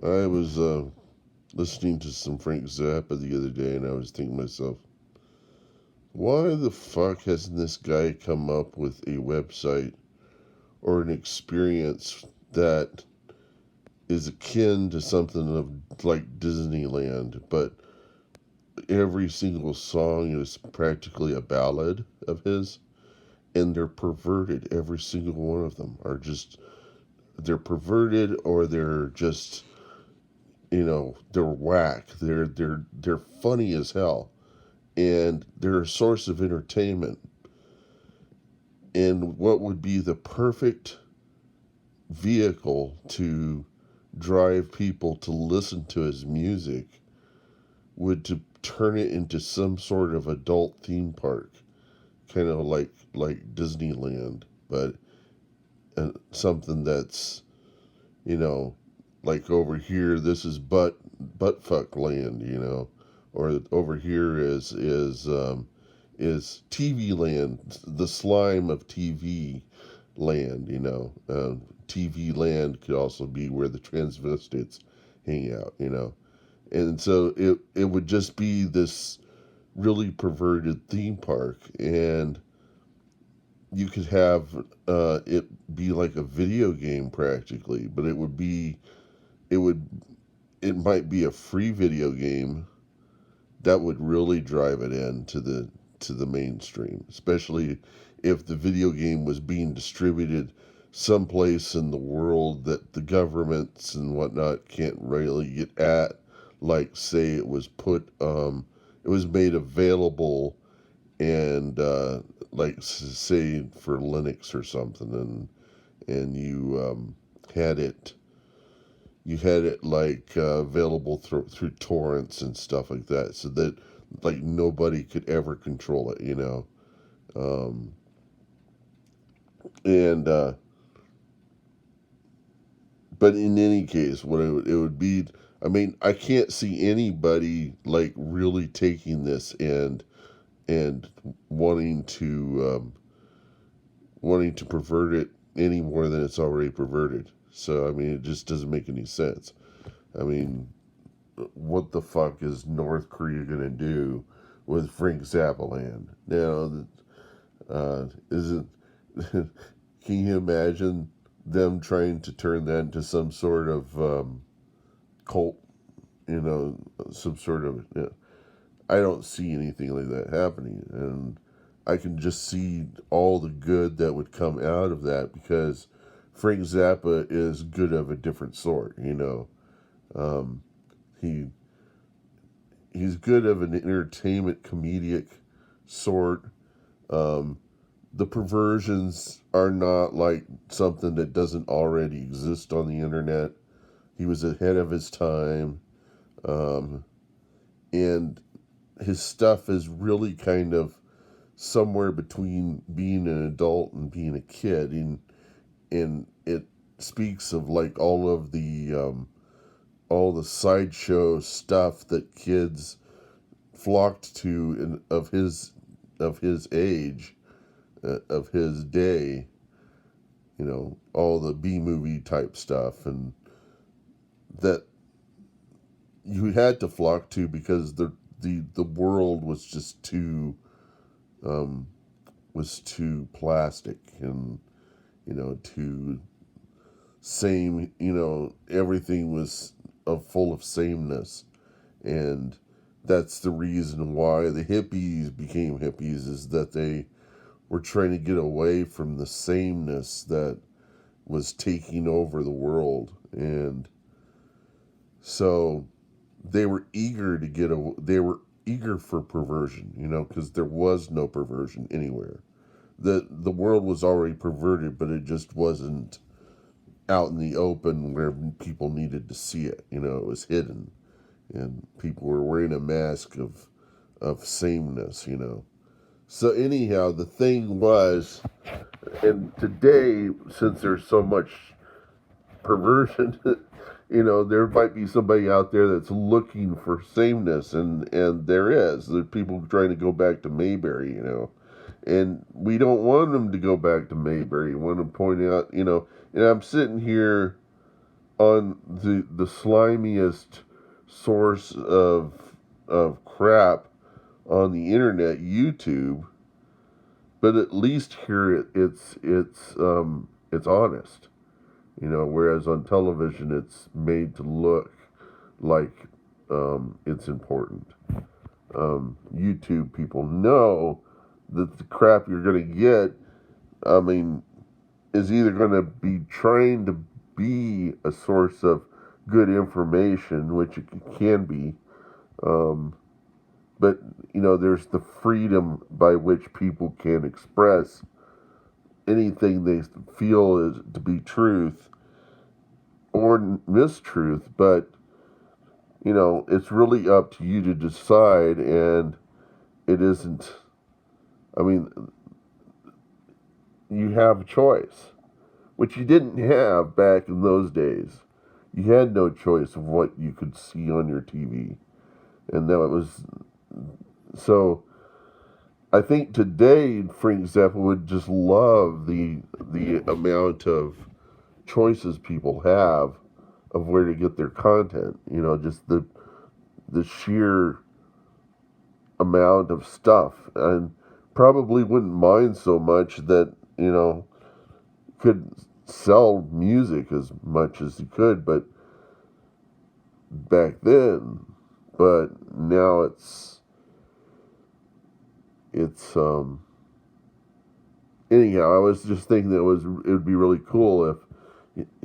I was listening to some Frank Zappa the other day, and I was thinking to myself, why the fuck hasn't this guy come up with a website or an experience that is akin to something of like Disneyland, but every single song is practically a ballad of his, and they're perverted. Every single one of them are just they're perverted, or they're just they're whack. They're funny as hell, and they're a source of entertainment. And what would be the perfect vehicle to drive people to listen to his music would to turn it into some sort of adult theme park, kind of like Disneyland, but something that's you know like over here this is butt fuck land, or over here is TV land, the slime of TV land, TV land could also be where the transvestites hang out, and so it would just be this really perverted theme park, and you could have it be like a video game practically, but it would it might be a free video game that would really drive it into the mainstream, especially if the video game was being distributed someplace in the world that the governments and whatnot can't really get at. Like, say, it was made available, and like, say, for Linux or something, and had it you had it like available through torrents and stuff like that, so that like nobody could ever control it, um, and but in any case, what it would be, I mean, I can't see anybody like really taking this and wanting to pervert it any more than it's already perverted. So I mean, it just doesn't make any sense. I mean, what the fuck is North Korea gonna do with Frank Zappa Land? Now, isn't can you imagine them trying to turn that into some sort of cult? You know, some sort of. I don't see anything like that happening, and I can just see all the good that would come out of that because Frank Zappa is good of a different sort. Um, he he's good of an entertainment comedic sort. Um, the perversions are not like something that doesn't already exist on the internet. He was ahead of his time, um, and his stuff is really kind of somewhere between being an adult and being a kid, and it speaks of like all the sideshow stuff that kids flocked to of his age, of his day. All the B movie type stuff, and that you had to flock to because the world was just um, too plastic, and too same. Everything was full of sameness, and that's the reason why the hippies became hippies, is that they were trying to get away from the sameness that was taking over the world. And so they were eager to they were eager for perversion, because there was no perversion anywhere. The world was already perverted, but it just wasn't out in the open where people needed to see it. It was hidden, and people were wearing a mask of sameness. So anyhow, the thing was, and today, since there's so much perversion, there might be somebody out there that's looking for sameness, and there is. There are people trying to go back to Mayberry. And we don't want them to go back to Mayberry. We want to point out, and I'm sitting here on the slimiest source of crap on the internet, YouTube, but at least here it's honest, you know. Whereas on television, it's made to look like it's important. YouTube people know that the crap you're going to get, I mean, is either going to be trying to be a source of good information, which it can be, um, but you know, there's the freedom by which people can express anything they feel is to be truth or mistruth, but you know, it's really up to you to decide, and it isn't. I mean, you have a choice, which you didn't have back in those days. You had no choice of what you could see on your TV, and that was so. I think today Frank Zappa would just love the amount of choices people have of where to get their content. You know, just the sheer amount of stuff, and probably wouldn't mind so much that, you know, could sell music as much as he could, but back then, but now it's anyhow. I was just thinking that it would be really cool if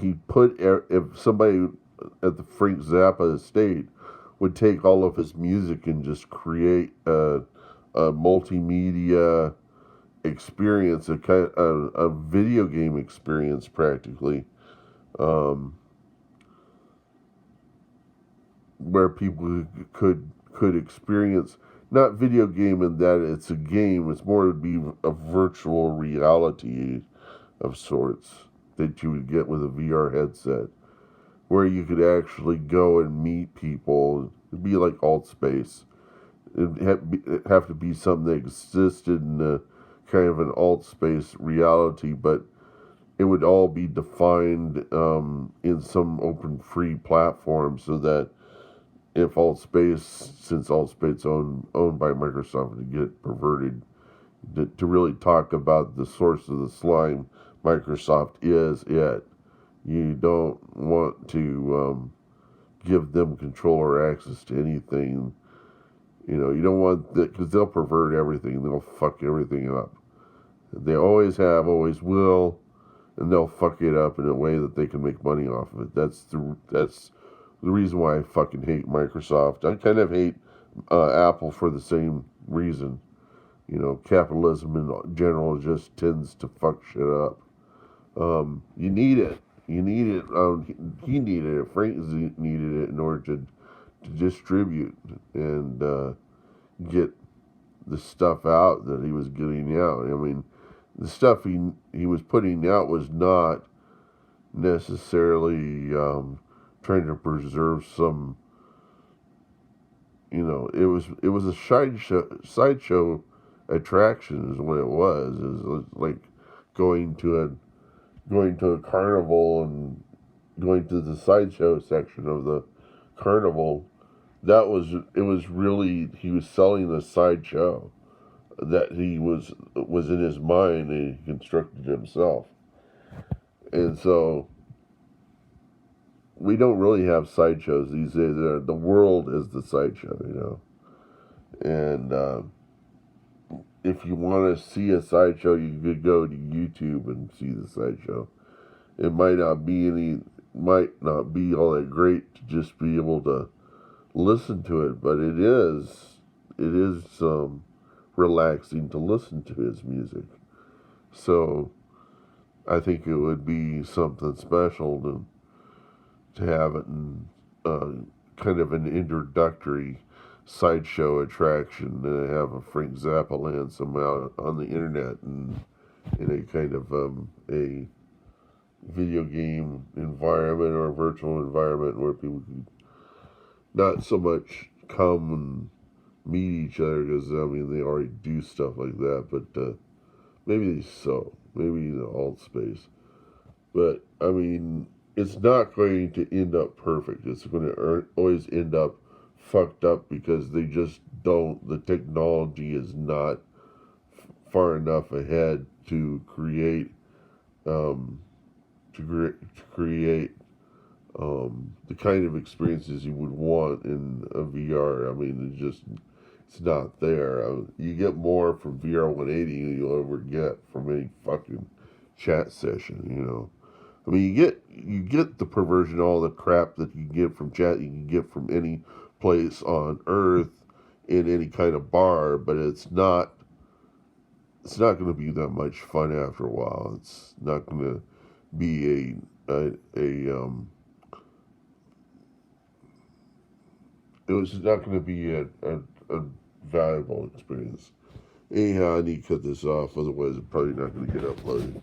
he put if somebody at the Frank Zappa estate would take all of his music and just create a multimedia experience, a video game experience practically, um, where people could experience not video game in that it's a game. It's more to be a virtual reality of sorts that you would get with a VR headset, where you could actually go and meet people. It'd be like alt space. It'd have to be something that existed in a kind of an alt space reality, but it would all be defined in some open free platform, so that if alt space, since alt space owned by Microsoft, to get perverted, to really talk about the source of the slime, Microsoft is it. You don't want to give them control or access to anything. You know, you don't want that, because they'll pervert everything. They'll fuck everything up. They always have, always will, and they'll fuck it up in a way that they can make money off of it. That's the reason why I fucking hate Microsoft. I kind of hate Apple for the same reason. You know, capitalism in general just tends to fuck shit up. You need it. You need it. He needed it. Frank needed it in order to distribute and get the stuff out that he was getting out. I mean, the stuff he was putting out was not necessarily trying to preserve some. You know, it was a sideshow attraction is what it was. It was like going to a carnival and going to the sideshow section of the carnival. It was really, he was selling a sideshow that he was in his mind and he constructed himself. And so we don't really have sideshows these days. The world is the sideshow, you know. And if you want to see a sideshow, you could go to YouTube and see the sideshow. It might not be all that great to just be able to listen to it, but it is relaxing to listen to his music. So I think it would be something special to have it in kind of an introductory sideshow attraction, to have a Frank Zappa Land somehow on the internet, and in a kind of a video game environment or a virtual environment where people can not so much come and meet each other, because I mean they already do stuff like that, but maybe the alt space. But I mean, it's not going to end up perfect. It's going to always end up fucked up because they just don't. The technology is not far enough ahead to create um, to create the kind of experiences you would want in a VR. I mean, it's not there. You get more from VR 180 than you'll ever get from any fucking chat session. You know, I mean, you get the perversion, all the crap that you get from chat. You can get from any place on Earth in any kind of bar, but it's not going to be that much fun after a while. It's not going to be it was not going to be a valuable experience. Anyhow, I need to cut this off, otherwise it's probably not going to get uploaded.